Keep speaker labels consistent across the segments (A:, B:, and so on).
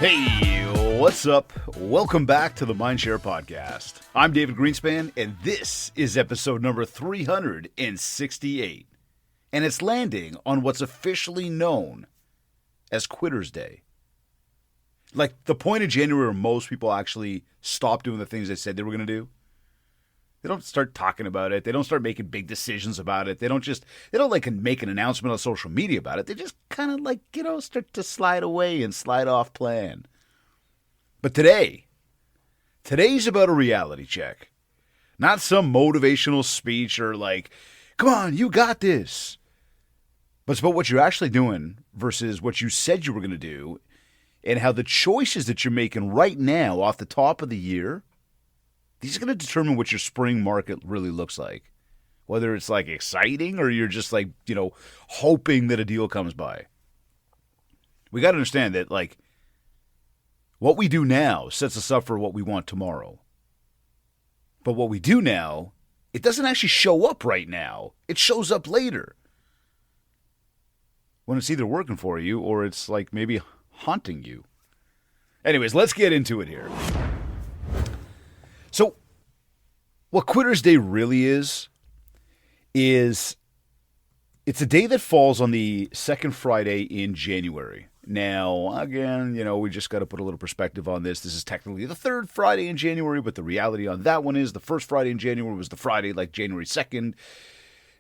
A: Hey, what's up? Welcome back to the MindShare Podcast. I'm David Greenspan, and this is episode number 368. And it's landing on what's officially known as Quitter's Day. Like the point of January where most people actually stop doing the things they said they were going to do. They don't start talking about it. They don't start making big decisions about it. They don't like make an announcement on social media about it. They just kind of like, start to slide away and slide off plan. But today's about a reality check. Not some motivational speech or like, come on, you got this. But it's about what you're actually doing versus what you said you were going to do and how the choices that you're making right now off the top of the year, these are going to determine what your spring market really looks like. Whether it's like exciting or you're just like, hoping that a deal comes by. We got to understand that like what we do now sets us up for what we want tomorrow. But what we do now, it doesn't actually show up right now. It shows up later. When it's either working for you or it's like maybe haunting you. Anyways, let's get into it here. So, what Quitter's Day really is it's a day that falls on the second Friday in January. Now, again, we just got to put a little perspective on this. This is technically the third Friday in January, but the reality on that one is the first Friday in January was the Friday, like January 2nd,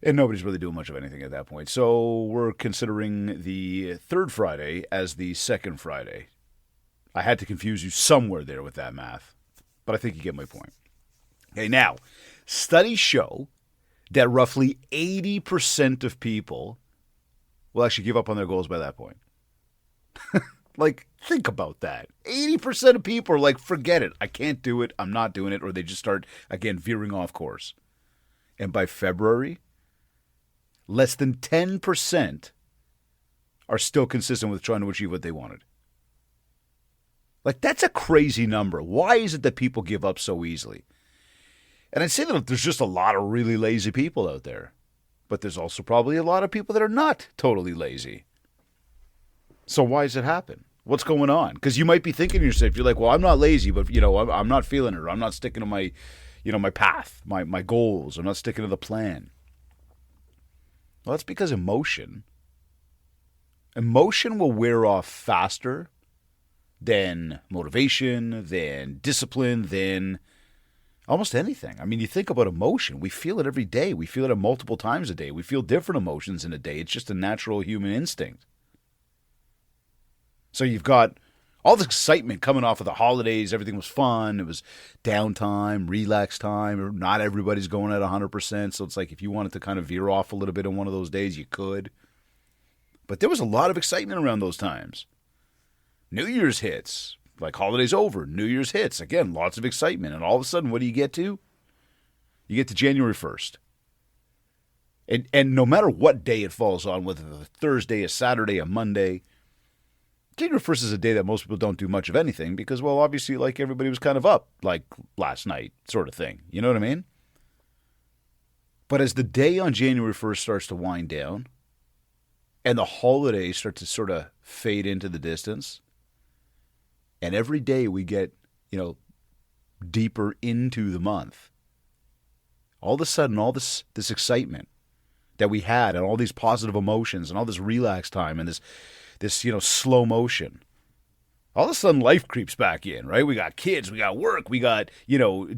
A: and nobody's really doing much of anything at that point. So, we're considering the third Friday as the second Friday. I had to confuse you somewhere there with that math. But I think you get my point. Okay, now, studies show that roughly 80% of people will actually give up on their goals by that point. Like, think about that. 80% of people are like, forget it. I can't do it. I'm not doing it. Or they just start, again, veering off course. And by February, less than 10% are still consistent with trying to achieve what they wanted. Like, that's a crazy number. Why is it that people give up so easily? And I'd say that there's just a lot of really lazy people out there. But there's also probably a lot of people that are not totally lazy. So why does it happen? What's going on? Because you might be thinking to yourself, you're like, well, I'm not lazy, but, I'm not feeling it. Or I'm not sticking to my, my path, my goals. I'm not sticking to the plan. Well, that's because emotion will wear off faster than motivation, than discipline, than almost anything. I mean, you think about emotion. We feel it every day. We feel it multiple times a day. We feel different emotions in a day. It's just a natural human instinct. So you've got all this excitement coming off of the holidays. Everything was fun. It was downtime, relax time. Not everybody's going at 100%. So it's like if you wanted to kind of veer off a little bit on one of those days, you could. But there was a lot of excitement around those times. New Year's hits, like holidays over, New Year's hits. Again, lots of excitement. And all of a sudden, what do you get to? You get to January 1st. And no matter what day it falls on, whether it's a Thursday, a Saturday, a Monday, January 1st is a day that most people don't do much of anything because, well, obviously, like everybody was kind of up like last night sort of thing. You know what I mean? But as the day on January 1st starts to wind down and the holidays start to sort of fade into the distance, and every day we get, deeper into the month, all of a sudden, all this excitement that we had and all these positive emotions and all this relax time and this slow motion, all of a sudden life creeps back in, right? We got kids, we got work, we got,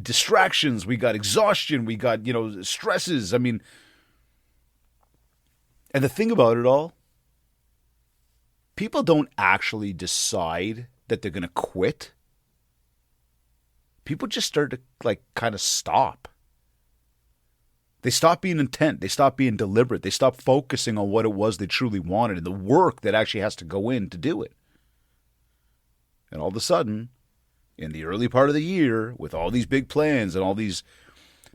A: distractions, we got exhaustion, we got, stresses. I mean, and the thing about it all, people don't actually decide that they're going to quit. People just start to kind of stop. They stop being intent. They stop being deliberate. They stop focusing on what it was they truly wanted and the work that actually has to go in to do it. And all of a sudden, in the early part of the year, with all these big plans and all these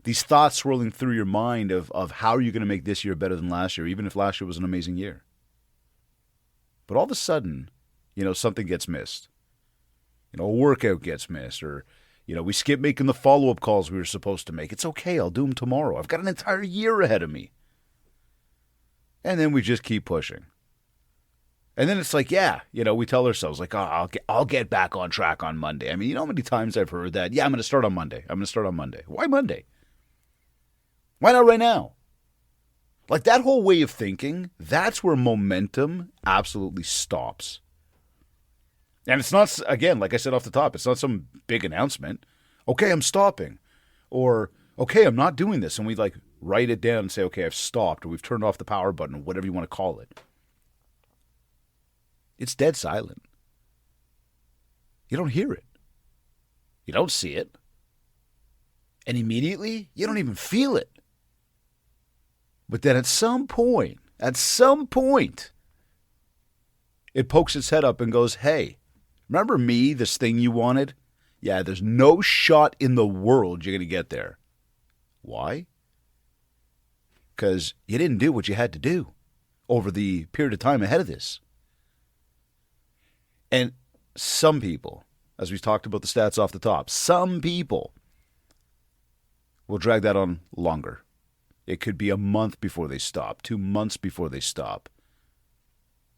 A: thoughts swirling through your mind of how are you going to make this year better than last year, even if last year was an amazing year. But all of a sudden, something gets missed. A workout gets missed, or, we skip making the follow-up calls we were supposed to make. It's okay, I'll do them tomorrow. I've got an entire year ahead of me. And then we just keep pushing. And then it's like, yeah, we tell ourselves like, oh, I'll get back on track on Monday. I mean, you know how many times I've heard that? Yeah, I'm going to start on Monday. I'm going to start on Monday. Why Monday? Why not right now? Like that whole way of thinking, that's where momentum absolutely stops. And it's not, again, like I said off the top, it's not some big announcement. Okay, I'm stopping. Or, okay, I'm not doing this. And we like write it down and say, okay, I've stopped, or we've turned off the power button, or whatever you want to call it. It's dead silent. You don't hear it. You don't see it. And immediately, you don't even feel it. But then at some point, it pokes its head up and goes, hey, remember me, this thing you wanted? Yeah, there's no shot in the world you're going to get there. Why? Because you didn't do what you had to do over the period of time ahead of this. And some people, as we talked about the stats off the top, some people will drag that on longer. It could be a month before they stop, 2 months before they stop.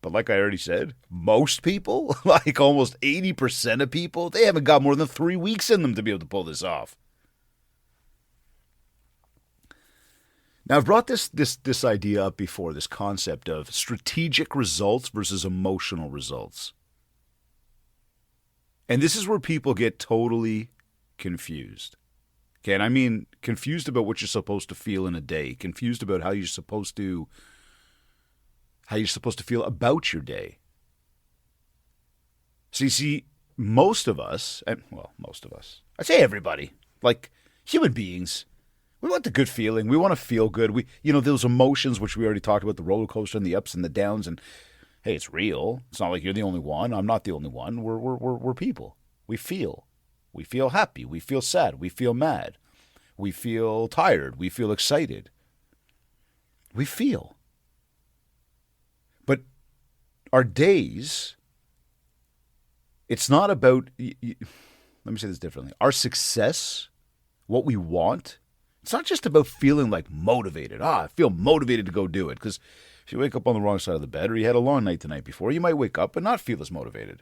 A: But like I already said, most people, like almost 80% of people, they haven't got more than 3 weeks in them to be able to pull this off. Now, I've brought this idea up before, this concept of strategic results versus emotional results. And this is where people get totally confused. Okay, and I mean confused about what you're supposed to feel in a day, confused about how you're supposed to feel about your day. So you see, most of us, I say everybody, like human beings, we want the good feeling. We want to feel good. Those emotions, which we already talked about, the roller coaster and the ups and the downs, and hey, it's real. It's not like you're the only one. I'm not the only one. We're people. We feel. We feel happy. We feel sad. We feel mad. We feel tired. We feel excited. We feel. But our days, it's not about, let me say this differently. Our success, what we want, it's not just about feeling like motivated. I feel motivated to go do it. Because if you wake up on the wrong side of the bed or you had a long night the night before, you might wake up and not feel as motivated.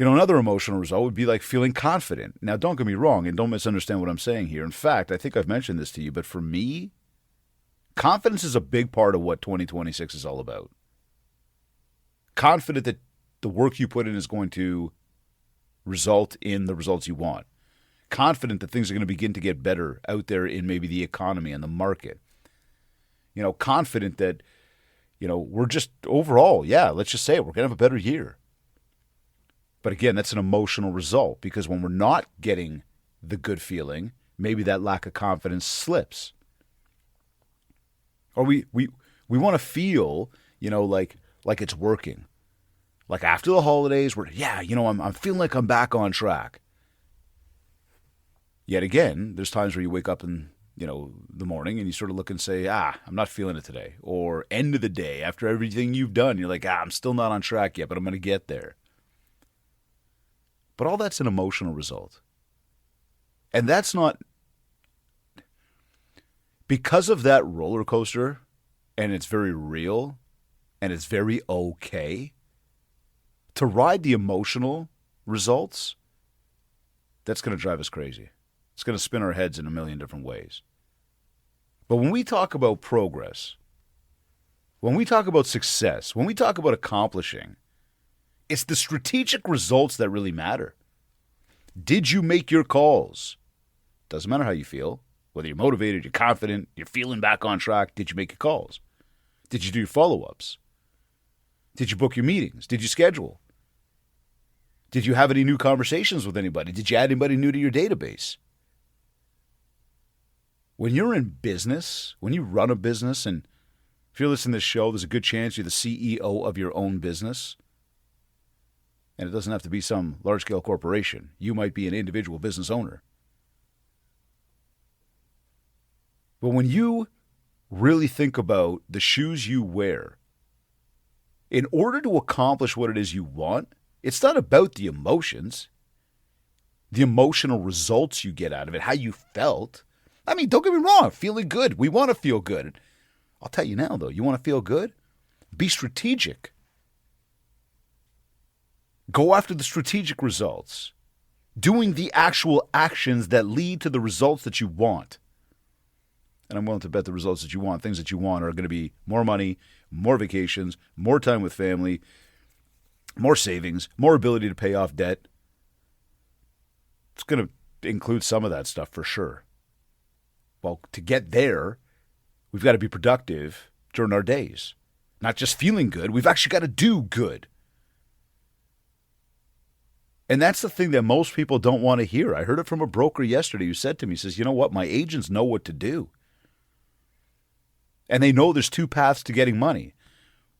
A: Another emotional result would be like feeling confident. Now, don't get me wrong and don't misunderstand what I'm saying here. In fact, I think I've mentioned this to you, but for me, confidence is a big part of what 2026 is all about. Confident that the work you put in is going to result in the results you want. Confident that things are going to begin to get better out there in maybe the economy and the market. Confident that, we're just overall, let's just say it, we're going to have a better year. But again, that's an emotional result because when we're not getting the good feeling, maybe that lack of confidence slips. Or we want to feel, like it's working. Like after the holidays, I'm feeling like I'm back on track. Yet again, there's times where you wake up in, the morning and you sort of look and say, I'm not feeling it today. Or end of the day, after everything you've done, you're like, I'm still not on track yet, but I'm going to get there. But all that's an emotional result. And that's not, because of that roller coaster, and it's very real, and it's very okay, to ride the emotional results, that's going to drive us crazy. It's going to spin our heads in a million different ways. But when we talk about progress, when we talk about success, when we talk about accomplishing, it's the strategic results that really matter. Did you make your calls? Doesn't matter how you feel. Whether you're motivated, you're confident, you're feeling back on track, did you make your calls? Did you do your follow-ups? Did you book your meetings? Did you schedule? Did you have any new conversations with anybody? Did you add anybody new to your database? When you're in business, when you run a business, and if you're listening to this show, there's a good chance you're the CEO of your own business. And it doesn't have to be some large-scale corporation. You might be an individual business owner. But when you really think about the shoes you wear, in order to accomplish what it is you want, it's not about the emotions, the emotional results you get out of it, how you felt. I mean, don't get me wrong, feeling good. We want to feel good. I'll tell you now, though, you want to feel good? Be strategic. Go after the strategic results. Doing the actual actions that lead to the results that you want. And I'm willing to bet the results that you want, things that you want, are going to be more money, more vacations, more time with family, more savings, more ability to pay off debt. It's going to include some of that stuff for sure. Well, to get there, we've got to be productive during our days. Not just feeling good, we've actually got to do good. And that's the thing that most people don't want to hear. I heard it from a broker yesterday who said to me, he says, you know what, my agents know what to do. And they know there's two paths to getting money.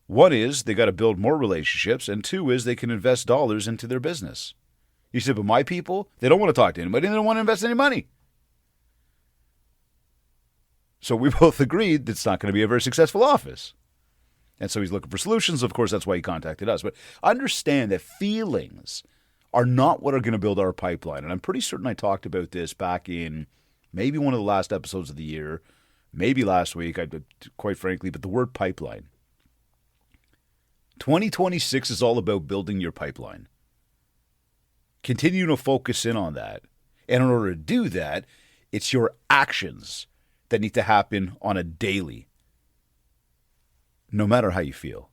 A: One is they got to build more relationships, and two is they can invest dollars into their business. He said, but my people, they don't want to talk to anybody, and they don't want to invest any money. So we both agreed it's not going to be a very successful office. And so he's looking for solutions. Of course, that's why he contacted us. But understand that feelings are not what are going to build our pipeline. And I'm pretty certain I talked about this back in maybe one of the last episodes of the year, maybe last week, quite frankly, but the word pipeline. 2026 is all about building your pipeline. Continue to focus in on that. And in order to do that, it's your actions that need to happen on a daily, no matter how you feel.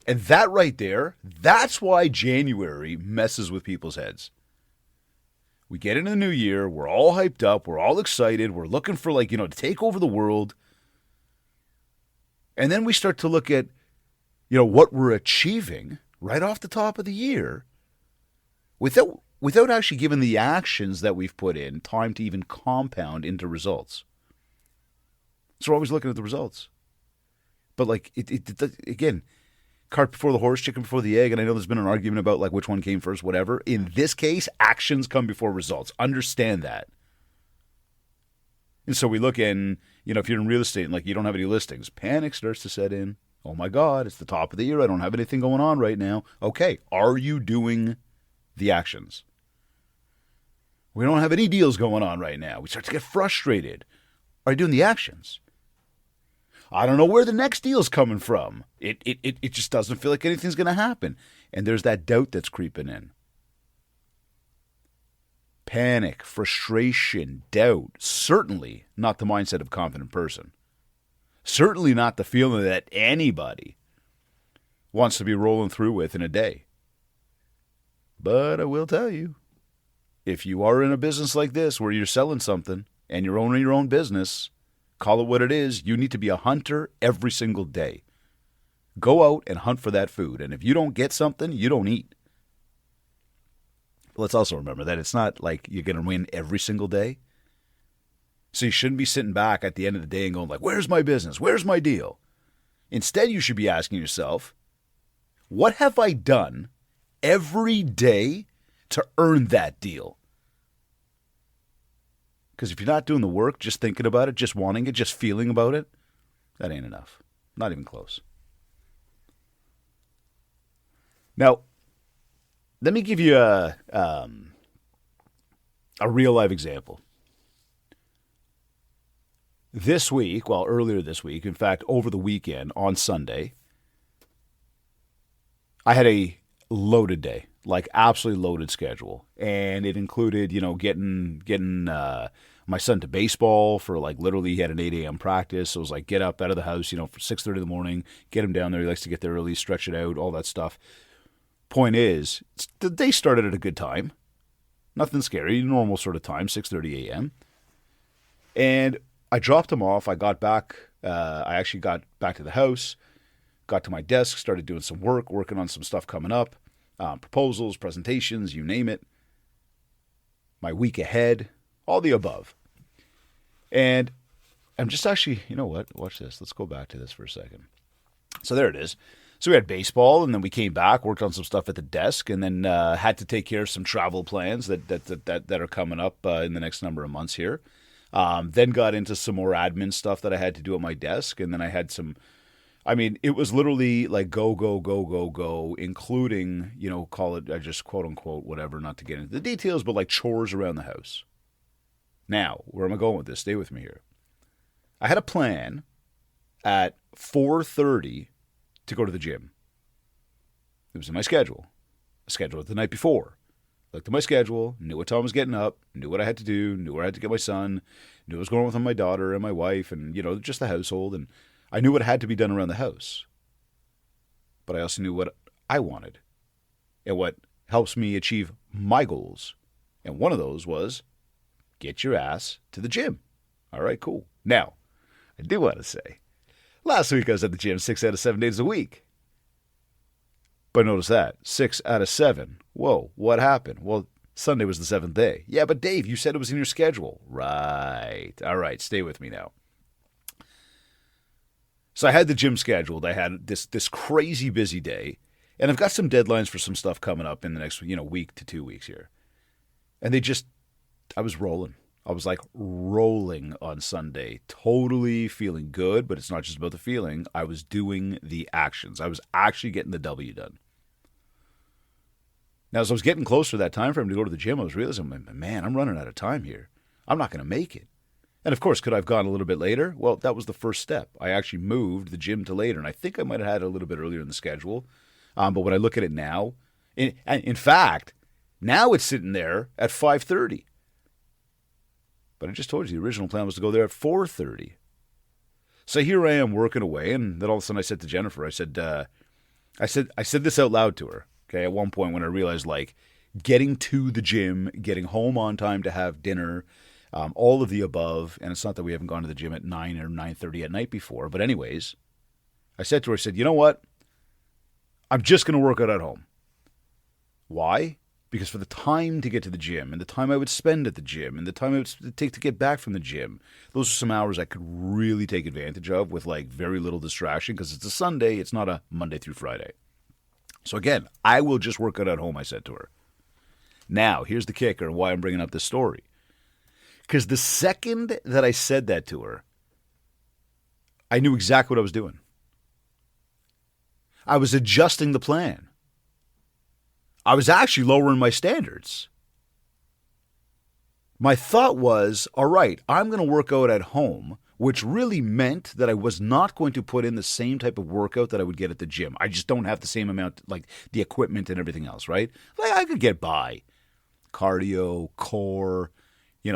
A: And that right there, that's why January messes with people's heads. We get into the new year, we're all hyped up, we're all excited, we're looking for to take over the world. And then we start to look at, what we're achieving right off the top of the year without actually giving the actions that we've put in time to even compound into results. So we're always looking at the results. But again, cart before the horse, chicken before the egg, and I know there's been an argument about which one came first, whatever. In this case, actions come before results. Understand that. And so we look in, if you're in real estate and you don't have any listings, panic starts to set in. Oh my God, it's the top of the year. I don't have anything going on right now. Okay, are you doing the actions? We don't have any deals going on right now. We start to get frustrated. Are you doing the actions? I don't know where the next deal's coming from. It just doesn't feel like anything's going to happen. And there's that doubt that's creeping in. Panic, frustration, doubt. Certainly not the mindset of a confident person. Certainly not the feeling that anybody wants to be rolling through with in a day. But I will tell you, if you are in a business like this where you're selling something and you're owning your own business, call it what it is, you need to be a hunter every single day. Go out and hunt for that food. And if you don't get something, you don't eat. But let's also remember that it's not like you're going to win every single day. So you shouldn't be sitting back at the end of the day and going where's my business? Where's my deal? Instead, you should be asking yourself, what have I done every day to earn that deal? Because if you're not doing the work, just thinking about it, just wanting it, just feeling about it, that ain't enough. Not even close. Now, let me give you a real life example. Earlier this week, in fact, over the weekend on Sunday, I had a loaded day, absolutely loaded schedule. And it included, getting my son to baseball for literally he had an 8 a.m. practice. So it was get up out of the house, for 6:30 in the morning, get him down there. He likes to get there early, stretch it out, all that stuff. Point is, the day started at a good time. Nothing scary, normal sort of time, 6:30 a.m. And I dropped him off. I got back. I actually got back to the house, got to my desk, started doing some work, working on some stuff coming up, proposals, presentations, you name it. My week ahead, all the above. And I'm just actually, you know what? Watch this. Let's go back to this for a second. So there it is. So we had baseball, and then we came back, worked on some stuff at the desk, and then had to take care of some travel plans that are coming up in the next number of months here. Then got into some more admin stuff that I had to do at my desk. And then I had it was literally go, including, call it, I just quote unquote, whatever, not to get into the details, but chores around the house. Now, where am I going with this? Stay with me here. I had a plan at 4:30 to go to the gym. It was in my schedule. I scheduled it the night before. Looked at my schedule, knew what time I was getting up, knew what I had to do, knew where I had to get my son, knew what was going on with my daughter and my wife and, just the household. And I knew what had to be done around the house. But I also knew what I wanted and what helps me achieve my goals. And one of those was get your ass to the gym. All right, cool. Now, I do want to say, last week I was at the gym 6 out of 7 days a week. But notice that, 6 out of 7. Whoa, what happened? Well, Sunday was the 7th day. Yeah, but Dave, you said it was in your schedule. Right. All right, stay with me now. So I had the gym scheduled. I had this crazy busy day. And I've got some deadlines for some stuff coming up in the next, week to 2 weeks here. And I was rolling. I was like rolling on Sunday, totally feeling good, but it's not just about the feeling. I was doing the actions. I was actually getting the W done. Now, as I was getting closer to that time frame to go to the gym, I was realizing, man, I'm running out of time here. I'm not going to make it. And of course, could I have gone a little bit later? Well, that was the first step. I actually moved the gym to later, and I think I might have had it a little bit earlier in the schedule. But when I look at it now, in fact, now it's sitting there at 5:30. But I just told you the original plan was to go there at 4:30. So here I am working away, and then all of a sudden I said to Jennifer, I said this out loud to her. Okay, at one point when I realized getting to the gym, getting home on time to have dinner, all of the above, and it's not that we haven't gone to the gym at 9 or 9:30 at night before, but anyways, I said to her, you know what? I'm just going to work out at home. Why? Because for the time to get to the gym and the time I would spend at the gym and the time it would take to get back from the gym, those are some hours I could really take advantage of with very little distraction because it's a Sunday. It's not a Monday through Friday. So again, I will just work out at home, I said to her. Now, here's the kicker and why I'm bringing up this story. Because the second that I said that to her, I knew exactly what I was doing. I was adjusting the plan. I was actually lowering my standards. My thought was, all right, I'm going to work out at home, which really meant that I was not going to put in the same type of workout that I would get at the gym. I just don't have the same amount, the equipment and everything else, right? I could get by. Cardio, core,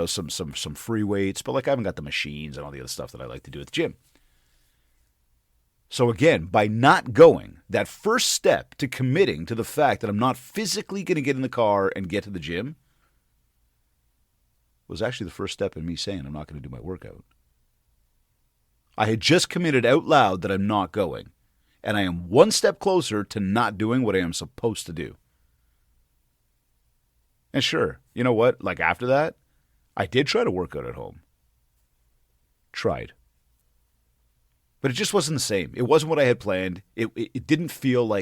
A: some free weights, but I haven't got the machines and all the other stuff that I like to do at the gym. So again, by not going, that first step to committing to the fact that I'm not physically going to get in the car and get to the gym was actually the first step in me saying I'm not going to do my workout. I had just committed out loud that I'm not going, and I am one step closer to not doing what I am supposed to do. And sure, you know what? After that, I did try to work out at home. Tried. But it just wasn't the same. It wasn't what I had planned. It didn't feel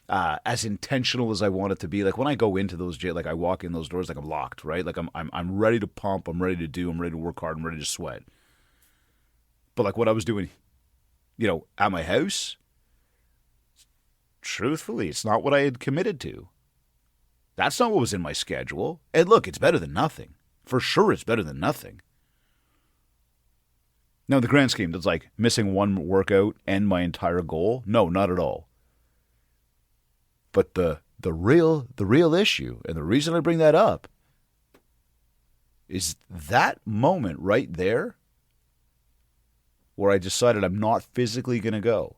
A: as intentional as I want it to be. When I go into those gyms, I walk in those doors, I'm locked, right? I'm ready to pump. I'm ready to do. I'm ready to work hard. I'm ready to sweat. But what I was doing, at my house, truthfully, it's not what I had committed to. That's not what was in my schedule. And look, it's better than nothing. For sure, it's better than nothing. Now, in the grand scheme, does missing one workout end my entire goal? No, not at all. But the real issue, and the reason I bring that up, is that moment right there where I decided I'm not physically going to go.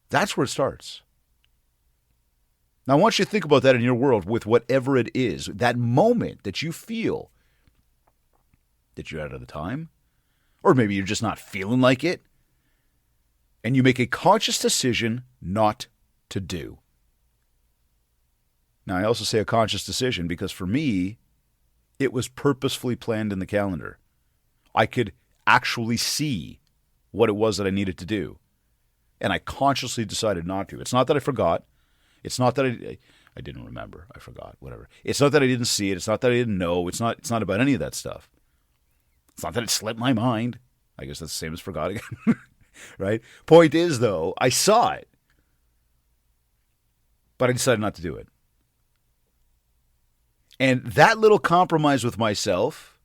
A: That's where it starts. Now, I want you to think about that in your world with whatever it is, that moment that you feel that you're out of the time, or maybe you're just not feeling like it, and you make a conscious decision not to do. Now, I also say a conscious decision because for me, it was purposefully planned in the calendar. I could actually see what it was that I needed to do, and I consciously decided not to. It's not that I forgot. It's not that I didn't remember. I forgot, whatever. It's not that I didn't see it. It's not that I didn't know. It's not about any of that stuff. It's not that it slipped my mind. I guess that's the same as forgot again, right? Point is, though, I saw it, but I decided not to do it. And that little compromise with myself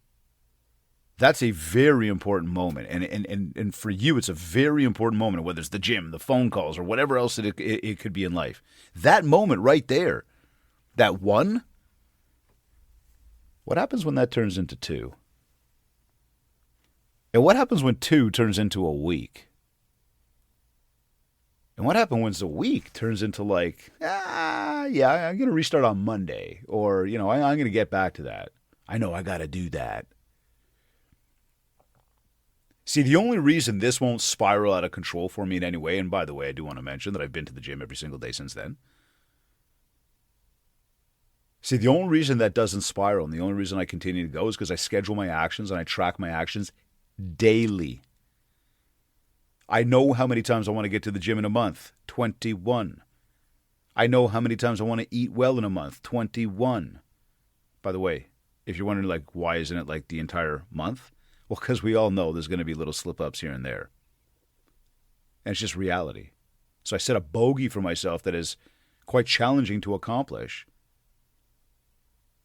A: That's a very important moment. And for you, it's a very important moment, whether it's the gym, the phone calls, or whatever else it could be in life. That moment right there, that one, what happens when that turns into two? And what happens when two turns into a week? And what happens when the week turns into like, yeah, I'm going to restart on Monday. Or, I'm going to get back to that. I know I got to do that. See, the only reason this won't spiral out of control for me in any way, and by the way, I do want to mention that I've been to the gym every single day since then. See, the only reason that doesn't spiral and the only reason I continue to go is because I schedule my actions and I track my actions daily. I know how many times I want to get to the gym in a month, 21. I know how many times I want to eat well in a month, 21. By the way, if you're wondering, like, why isn't it like the entire month? Well, because we all know there's going to be little slip-ups here and there. And it's just reality. So I set a bogey for myself that is quite challenging to accomplish.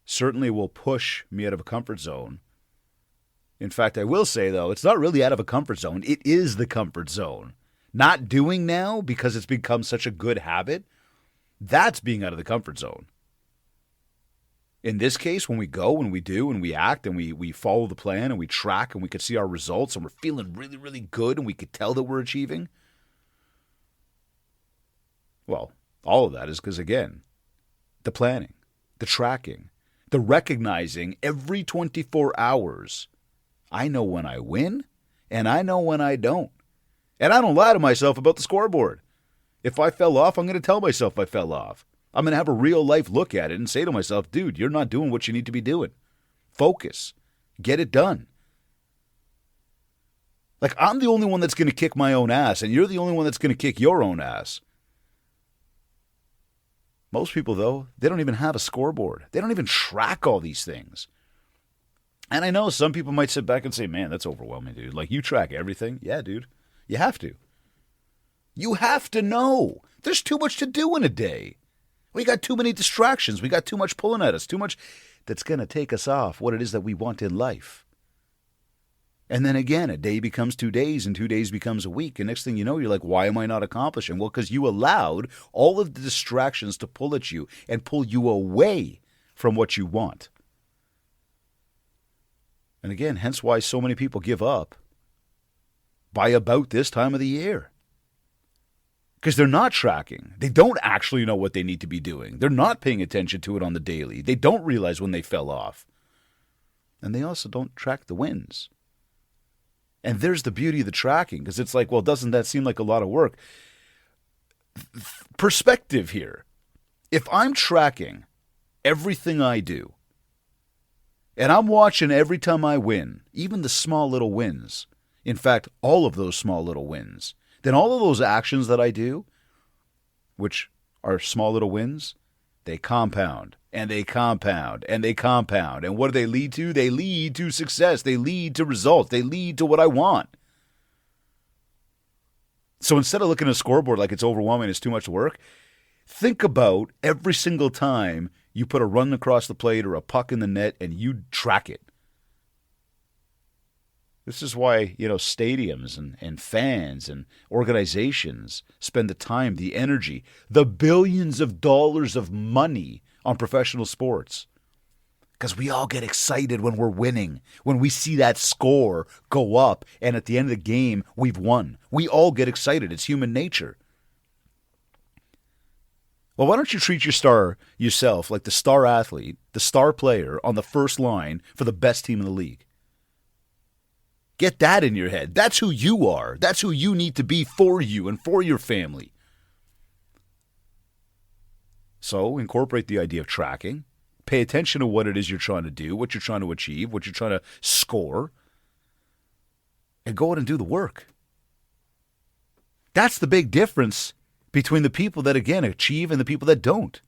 A: Certainly will push me out of a comfort zone. In fact, I will say, though, it's not really out of a comfort zone. It is the comfort zone. Not doing now because it's become such a good habit, that's being out of the comfort zone. In this case, when we go and we do and we act and we follow the plan and we track and we can see our results and we're feeling really, really good and we could tell that we're achieving, well, all of that is because, again, the planning, the tracking, the recognizing every 24 hours, I know when I win and I know when I don't. And I don't lie to myself about the scoreboard. If I fell off, I'm going to tell myself I fell off. I'm going to have a real life look at it and say to myself, dude, you're not doing what you need to be doing. Focus. Get it done. Like, I'm the only one that's going to kick my own ass, and you're the only one that's going to kick your own ass. Most people, though, they don't even have a scoreboard. They don't even track all these things. And I know some people might sit back and say, man, that's overwhelming, dude. Like, you track everything? Yeah, dude. You have to. You have to know. There's too much to do in a day. We got too many distractions. We got too much pulling at us. Too much that's going to take us off what it is that we want in life. And then again, a day becomes 2 days and 2 days becomes a week. And next thing you know, you're like, why am I not accomplishing? Well, because you allowed all of the distractions to pull at you and pull you away from what you want. And again, hence why so many people give up by about this time of the year. Because they're not tracking. They don't actually know what they need to be doing. They're not paying attention to it on the daily. They don't realize when they fell off. And they also don't track the wins. And there's the beauty of the tracking, because it's like, well, doesn't that seem like a lot of work? Perspective here. If I'm tracking everything I do, and I'm watching every time I win, even the small little wins, in fact, all of those small little wins, then all of those actions that I do, which are small little wins, they compound, and they compound, and they compound. And what do they lead to? They lead to success. They lead to results. They lead to what I want. So instead of looking at a scoreboard like it's overwhelming, it's too much work, think about every single time you put a run across the plate or a puck in the net and you track it. This is why, stadiums and fans and organizations spend the time, the energy, the billions of dollars of money on professional sports. Because we all get excited when we're winning, when we see that score go up, and at the end of the game, we've won. We all get excited. It's human nature. Well, why don't you treat yourself like the star athlete, the star player on the first line for the best team in the league? Get that in your head. That's who you are. That's who you need to be for you and for your family. So incorporate the idea of tracking. Pay attention to what it is you're trying to do, what you're trying to achieve, what you're trying to score, and go out and do the work. That's the big difference between the people that, again, achieve and the people that don't.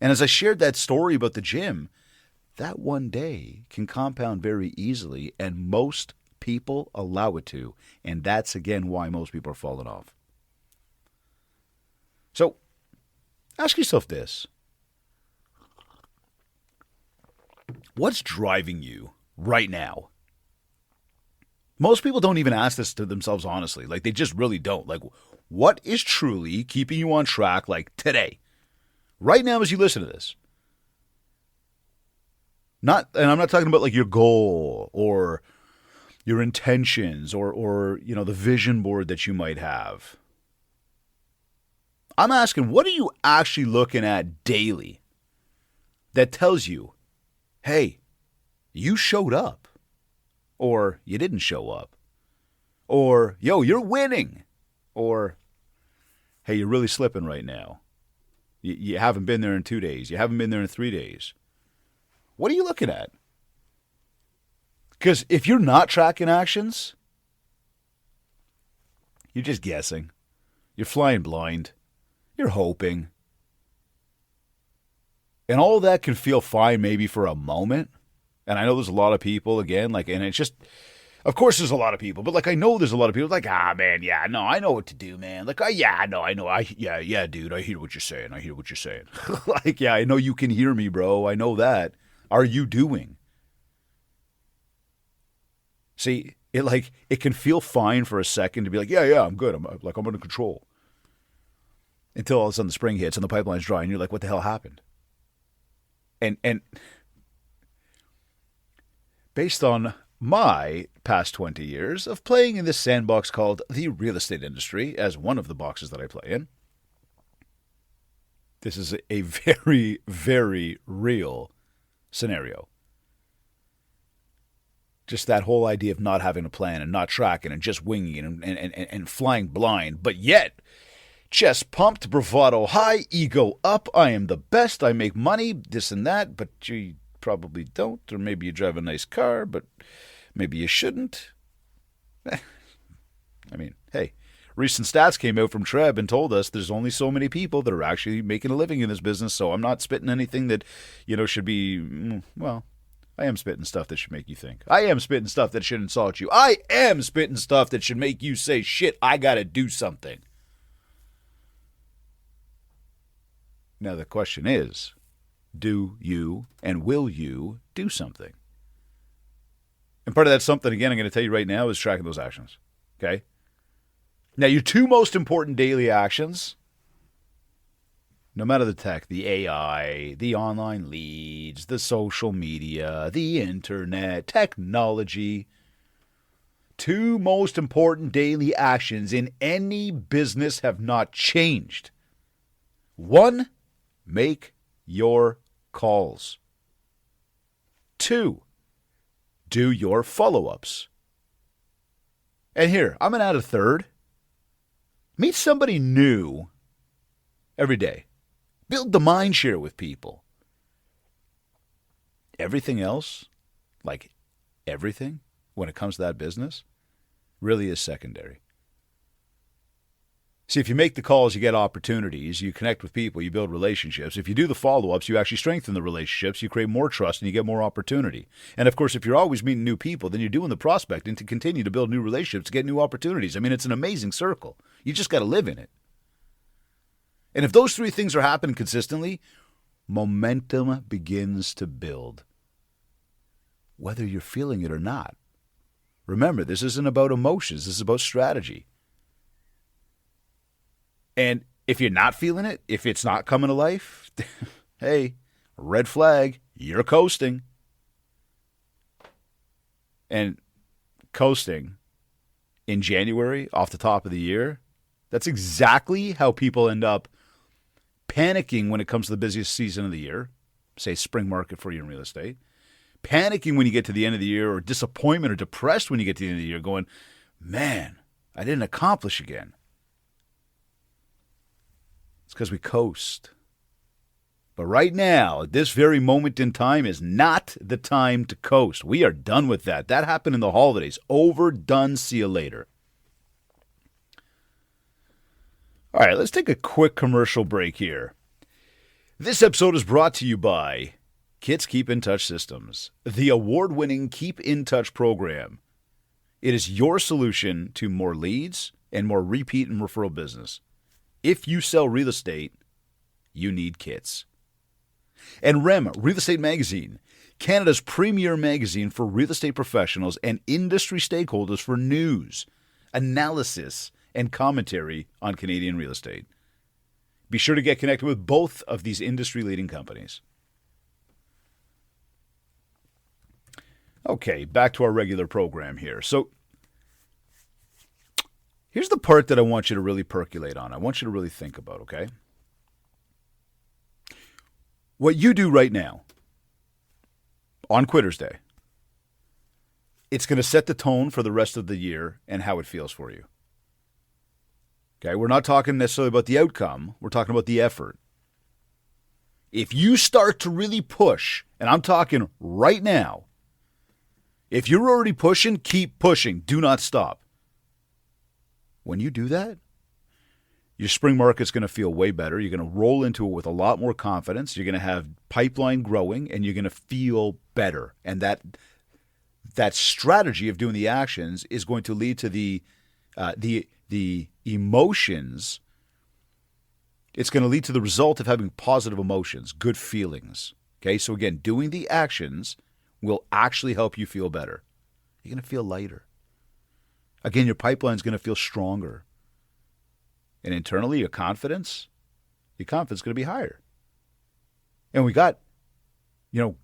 A: And as I shared that story about the gym, that one day can compound very easily, and most people allow it to. And that's, again, why most people are falling off. So, ask yourself this. What's driving you right now? Most people don't even ask this to themselves honestly. Like, they just really don't. Like, what is truly keeping you on track, like, today? Right now as you listen to this. And I'm not talking about, like, your goal or your intentions or the vision board that you might have. I'm asking, what are you actually looking at daily that tells you, hey, you showed up, or you didn't show up, or, yo, you're winning, or, hey, you're really slipping right now. You haven't been there in 2 days. You haven't been there in 3 days. What are you looking at? Because if you're not tracking actions, you're just guessing. You're flying blind. You're hoping. And all of that can feel fine maybe for a moment. And I know there's a lot of people, again, like, and it's just, of course there's a lot of people, but, like, I know there's a lot of people like, man, yeah, no, I know what to do, man. Like, yeah, no, I know. Yeah, dude, I hear what you're saying. Like, yeah, I know you can hear me, bro. I know that. Are you doing? See, it can feel fine for a second to be like, yeah, I'm good. I'm under control. Until all of a sudden the spring hits and the pipeline's dry and you're like, what the hell happened? And based on my past 20 years of playing in this sandbox called the real estate industry as one of the boxes that I play in, this is a very, very real scenario. Just that whole idea of not having a plan and not tracking and just winging it and flying blind, but yet chest pumped, bravado high, ego up, I am the best, I make money, this and that, but you probably don't, or maybe you drive a nice car, but maybe you shouldn't. I mean, hey, recent stats came out from Treb and told us there's only so many people that are actually making a living in this business, so I'm not spitting anything that, should be, well, I am spitting stuff that should make you think. I am spitting stuff that should insult you. I am spitting stuff that should make you say, shit, I gotta do something. Now the question is, do you and will you do something? And part of that something, again, I'm going to tell you right now, is tracking those actions. Okay? Now, your two most important daily actions, no matter the tech, the AI, the online leads, the social media, the internet, technology, two most important daily actions in any business have not changed. One, make your calls. Two, do your follow-ups. And here, I'm going to add a third. Meet somebody new every day. Build the mind share with people. Everything else, like everything, when it comes to that business, really is secondary. See, if you make the calls, you get opportunities, you connect with people, you build relationships. If you do the follow-ups, you actually strengthen the relationships, you create more trust, and you get more opportunity. And, of course, if you're always meeting new people, then you're doing the prospecting to continue to build new relationships, to get new opportunities. I mean, it's an amazing circle. You just got to live in it. And if those three things are happening consistently, momentum begins to build, whether you're feeling it or not. Remember, this isn't about emotions. This is about strategy. And if you're not feeling it, if it's not coming to life, hey, red flag, you're coasting. And coasting in January, off the top of the year, that's exactly how people end up panicking when it comes to the busiest season of the year, say spring market for you in real estate, panicking when you get to the end of the year, or disappointment or depressed when you get to the end of the year, going, man, I didn't accomplish again. It's because we coast. But right now, at this very moment in time, is not the time to coast. We are done with that. That happened in the holidays. Overdone. See you later. All right, let's take a quick commercial break here. This episode is brought to you by Kits Keep in Touch Systems, the award-winning Keep in Touch program. It is your solution to more leads and more repeat and referral business. If you sell real estate, you need Kits. And REM, Real Estate Magazine, Canada's premier magazine for real estate professionals and industry stakeholders for news, analysis, and commentary on Canadian real estate. Be sure to get connected with both of these industry-leading companies. Okay, back to our regular program here. So here's the part that I want you to really percolate on. I want you to really think about, okay? What you do right now on Quitter's Day, it's going to set the tone for the rest of the year and how it feels for you. Okay, we're not talking necessarily about the outcome. We're talking about the effort. If you start to really push, and I'm talking right now, if you're already pushing, keep pushing. Do not stop. When you do that, your spring market's going to feel way better. You're going to roll into it with a lot more confidence. You're going to have pipeline growing, and you're going to feel better. And that strategy of doing the actions is going to lead to the emotions. It's going to lead to the result of having positive emotions, good feelings. Okay, so again, doing the actions will actually help you feel better. You're going to feel lighter. Again, your pipeline's going to feel stronger. And internally, your confidence is going to be higher. And we got,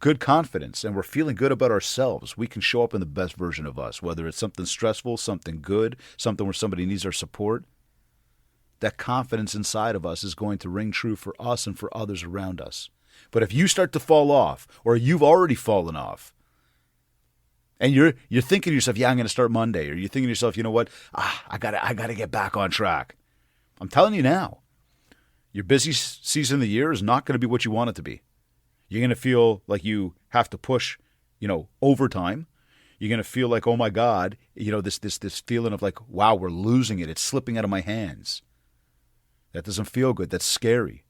A: good confidence, and we're feeling good about ourselves. We can show up in the best version of us, whether it's something stressful, something good, something where somebody needs our support. That confidence inside of us is going to ring true for us and for others around us. But if you start to fall off, or you've already fallen off, and you're thinking to yourself, yeah, I'm going to start Monday, or you're thinking to yourself, you know what, I gotta get back on track. I'm telling you now, your busy season of the year is not going to be what you want it to be. You're going to feel like you have to push, overtime. You're going to feel like, oh my God, this feeling of like, wow, we're losing it. It's slipping out of my hands. That doesn't feel good. That's scary.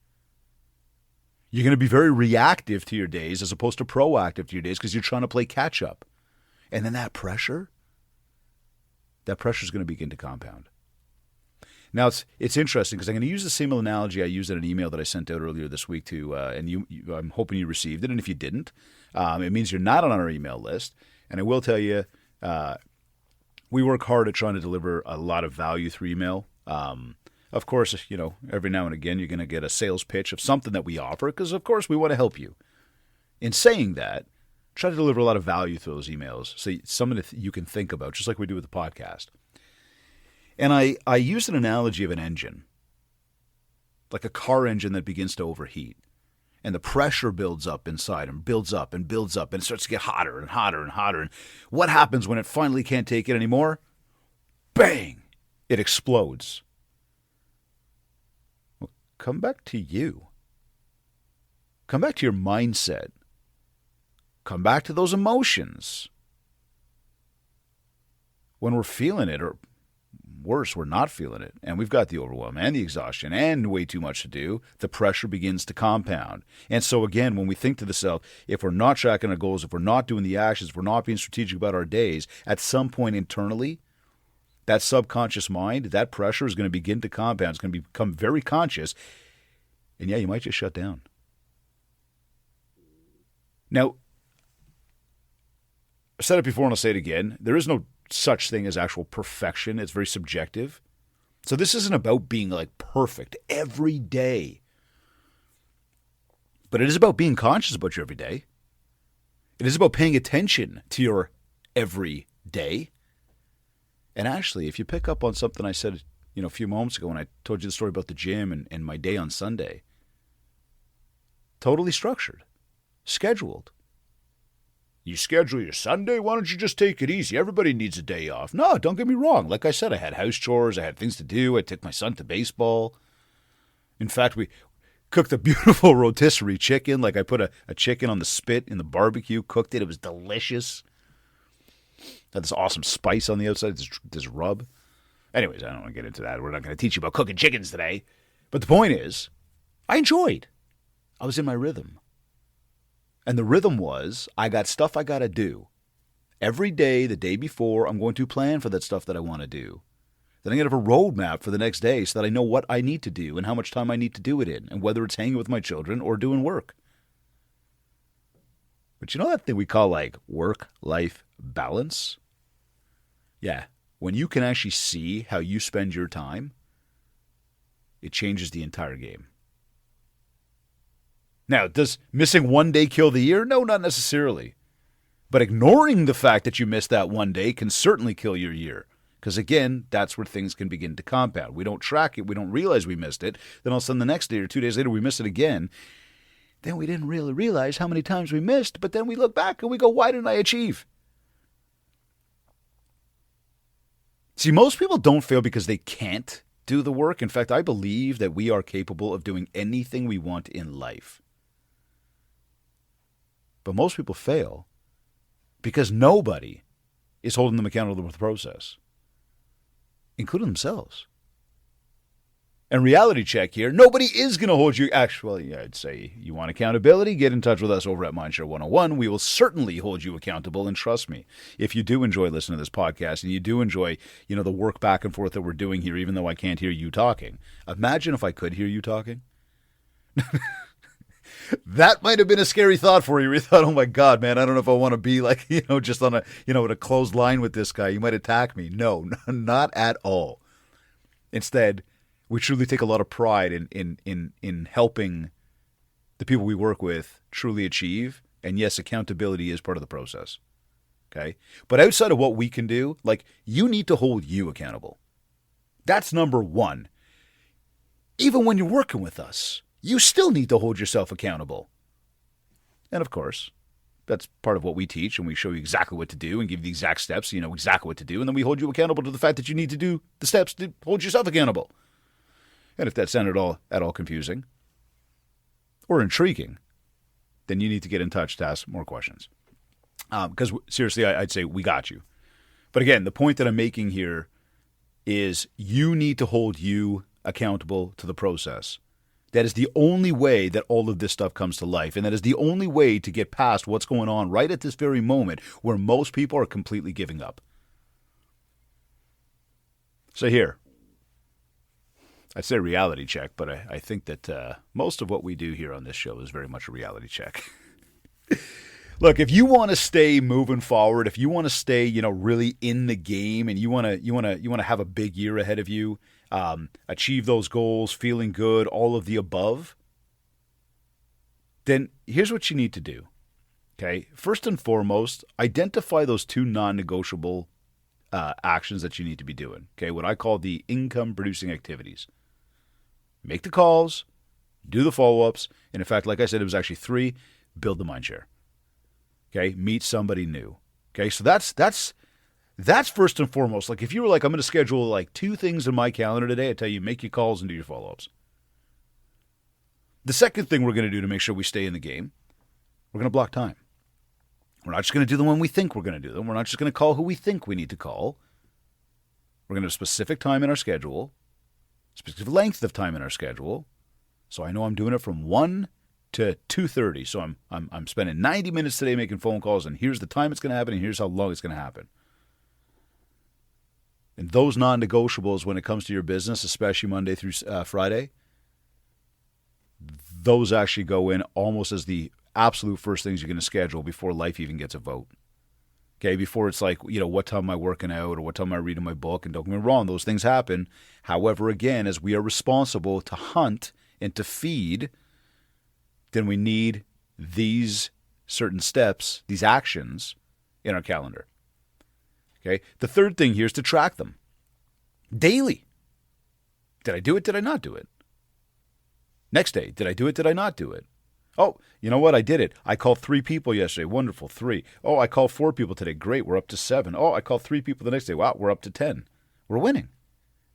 A: You're going to be very reactive to your days as opposed to proactive to your days because you're trying to play catch up. And then that pressure is going to begin to compound. Now, it's interesting because I'm going to use the same analogy I used in an email that I sent out earlier this week to, and I'm hoping you received it. And if you didn't, it means you're not on our email list. And I will tell you, we work hard at trying to deliver a lot of value through email. Of course, every now and again, you're going to get a sales pitch of something that we offer because, of course, we want to help you. In saying that, try to deliver a lot of value through those emails. So something that you can think about, just like we do with the podcast. And I use an analogy of an engine, like a car engine that begins to overheat. And the pressure builds up inside and builds up and builds up, and it starts to get hotter and hotter and hotter. And what happens when it finally can't take it anymore? Bang! It explodes. Well, come back to you. Come back to your mindset. Come back to those emotions. When we're feeling it, or worse, we're not feeling it, and we've got the overwhelm and the exhaustion and way too much to do, the pressure begins to compound. And so again, when we think to the self, if we're not tracking our goals, if we're not doing the actions, if we're not being strategic about our days, at some point internally, that subconscious mind, that pressure is going to begin to compound. It's going to become very conscious, and yeah, you might just shut down. Now, I said it before and I'll say it again. There is no such thing as actual perfection. It's very subjective. So this isn't about being like perfect every day. But it is about being conscious about your every day. It is about paying attention to your every day. And actually, if you pick up on something I said, a few moments ago when I told you the story about the gym and my day on Sunday, totally structured, scheduled. You schedule your Sunday? Why don't you just take it easy? Everybody needs a day off. No, don't get me wrong. Like I said, I had house chores. I had things to do. I took my son to baseball. In fact, we cooked a beautiful rotisserie chicken. Like I put a chicken on the spit in the barbecue, cooked it. It was delicious. Had this awesome spice on the outside, this rub. Anyways, I don't want to get into that. We're not going to teach you about cooking chickens today. But the point is, I enjoyed. I was in my rhythm. And the rhythm was, I got stuff I got to do. Every day, the day before, I'm going to plan for that stuff that I want to do. Then I'm going to have a roadmap for the next day so that I know what I need to do and how much time I need to do it in, and whether it's hanging with my children or doing work. But you know that thing we call like work-life balance? Yeah. When you can actually see how you spend your time, it changes the entire game. Now, does missing one day kill the year? No, not necessarily. But ignoring the fact that you missed that one day can certainly kill your year. Because again, that's where things can begin to compound. We don't track it. We don't realize we missed it. Then all of a sudden the next day or 2 days later we miss it again. Then we didn't really realize how many times we missed. But then we look back and we go, why didn't I achieve? See, most people don't fail because they can't do the work. In fact, I believe that we are capable of doing anything we want in life. But most people fail because nobody is holding them accountable to the process, including themselves. And reality check here, nobody is going to hold you. Actually, I'd say you want accountability, get in touch with us over at MindShare 101. We will certainly hold you accountable. And trust me, if you do enjoy listening to this podcast and you do enjoy, the work back and forth that we're doing here, even though I can't hear you talking, imagine if I could hear you talking. That might have been a scary thought for you. You thought, oh my God, man, I don't know if I want to be like, just on a closed line with this guy. He might attack me. No, not at all. Instead, we truly take a lot of pride in helping the people we work with truly achieve. And yes, accountability is part of the process. Okay? But outside of what we can do, you need to hold you accountable. That's number one. Even when you're working with us, you still need to hold yourself accountable. And of course, that's part of what we teach, and we show you exactly what to do and give you the exact steps so you know exactly what to do. And then we hold you accountable to the fact that you need to do the steps to hold yourself accountable. And if that sounded at all confusing or intriguing, then you need to get in touch to ask more questions. Because seriously, I'd say we got you. But again, the point that I'm making here is you need to hold you accountable to the process. That is the only way that all of this stuff comes to life. And that is the only way to get past what's going on right at this very moment where most people are completely giving up. So here, I'd say reality check, but I think that most of what we do here on this show is very much a reality check. Look, if you want to stay moving forward, if you want to stay, really in the game, and you want to have a big year ahead of you, achieve those goals, feeling good, all of the above, then here's what you need to do. Okay, first and foremost, identify those 2 non-negotiable actions that you need to be doing. Okay, what I call the income-producing activities. Make the calls, do the follow-ups, and in fact, like I said, it was actually 3. Build the mindshare. Okay, meet somebody new. Okay, so that's first and foremost. If you were I'm going to schedule 2 things in my calendar today, I tell you, make your calls and do your follow-ups. The second thing we're going to do to make sure we stay in the game, we're going to block time. We're not just going to do them when we think we're going to do them. We're not just going to call who we think we need to call. We're going to have a specific time in our schedule, specific length of time in our schedule. So I know I'm doing it from 1 to 2:30. So I'm spending 90 minutes today making phone calls, and here's the time it's going to happen, and here's how long it's going to happen. And those non-negotiables when it comes to your business, especially Monday through Friday, those actually go in almost as the absolute first things you're going to schedule before life even gets a vote. Okay, before it's what time am I working out or what time am I reading my book? And don't get me wrong, those things happen. However, again, as we are responsible to hunt and to feed, then we need these certain steps, these actions in our calendar. Okay. The third thing here is to track them daily. Did I do it? Did I not do it? Next day, did I do it? Did I not do it? Oh, you know what? I did it. I called 3 people yesterday. Wonderful. 3. Oh, I called 4 people today. Great. We're up to 7. Oh, I called 3 people the next day. Wow, we're up to 10. We're winning.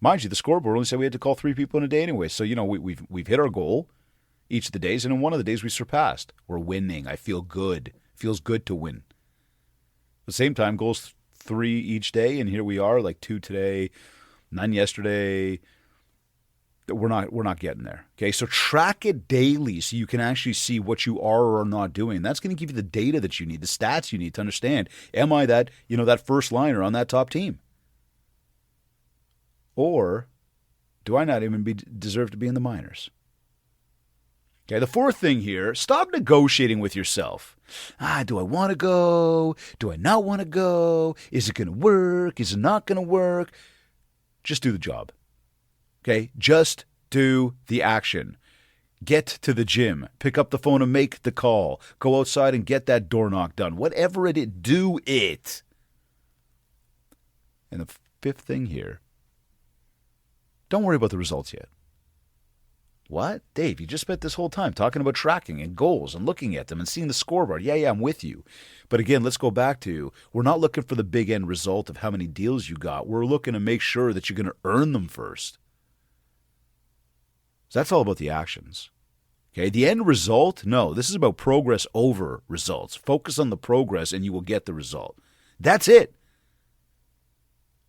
A: Mind you, the scoreboard only said we had to call 3 people in a day anyway. So, we've hit our goal each of the days, and in one of the days we surpassed. We're winning. I feel good. Feels good to win. At the same time, goals 3 each day, and here we are, 2 today, none yesterday. We're not getting there. Okay, so track it daily so you can actually see what you are or are not doing. That's going to give you the data that you need, the stats you need to understand. Am I that first liner on that top team, or do I not even deserve to be in the minors? Okay, the fourth thing here, stop negotiating with yourself. Do I want to go? Do I not want to go? Is it going to work? Is it not going to work? Just do the job. Okay? Just do the action. Get to the gym. Pick up the phone and make the call. Go outside and get that door knock done. Whatever it is, do it. And the fifth thing here, don't worry about the results yet. What? Dave, you just spent this whole time talking about tracking and goals and looking at them and seeing the scoreboard. Yeah, I'm with you. But again, let's go back to, we're not looking for the big end result of how many deals you got. We're looking to make sure that you're going to earn them first. So that's all about the actions. Okay, the end result, no, this is about progress over results. Focus on the progress and you will get the result. That's it.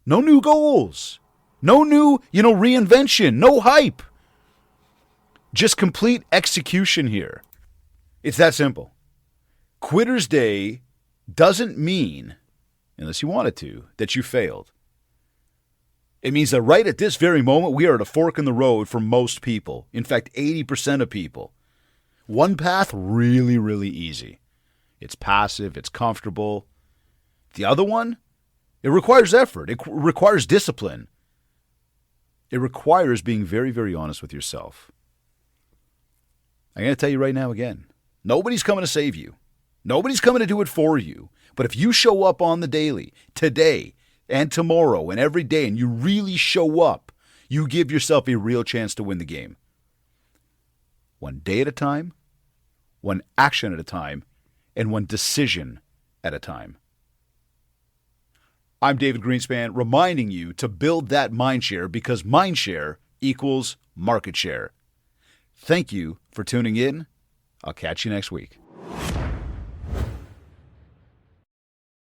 A: No new goals. No new, reinvention. No hype. Just complete execution here. It's that simple. Quitter's Day doesn't mean, unless you want it to, that you failed. It means that right at this very moment, we are at a fork in the road for most people. In fact, 80% of people. One path, really, really easy. It's passive, it's comfortable. The other one, it requires effort. It requires discipline. It requires being very, very honest with yourself. I'm going to tell you right now again, nobody's coming to save you. Nobody's coming to do it for you. But if you show up on the daily, today and tomorrow and every day, and you really show up, you give yourself a real chance to win the game. One day at a time, one action at a time, and one decision at a time. I'm David Greenspan, reminding you to build that mindshare because mindshare equals market share. Thank you for tuning in. I'll catch you next week.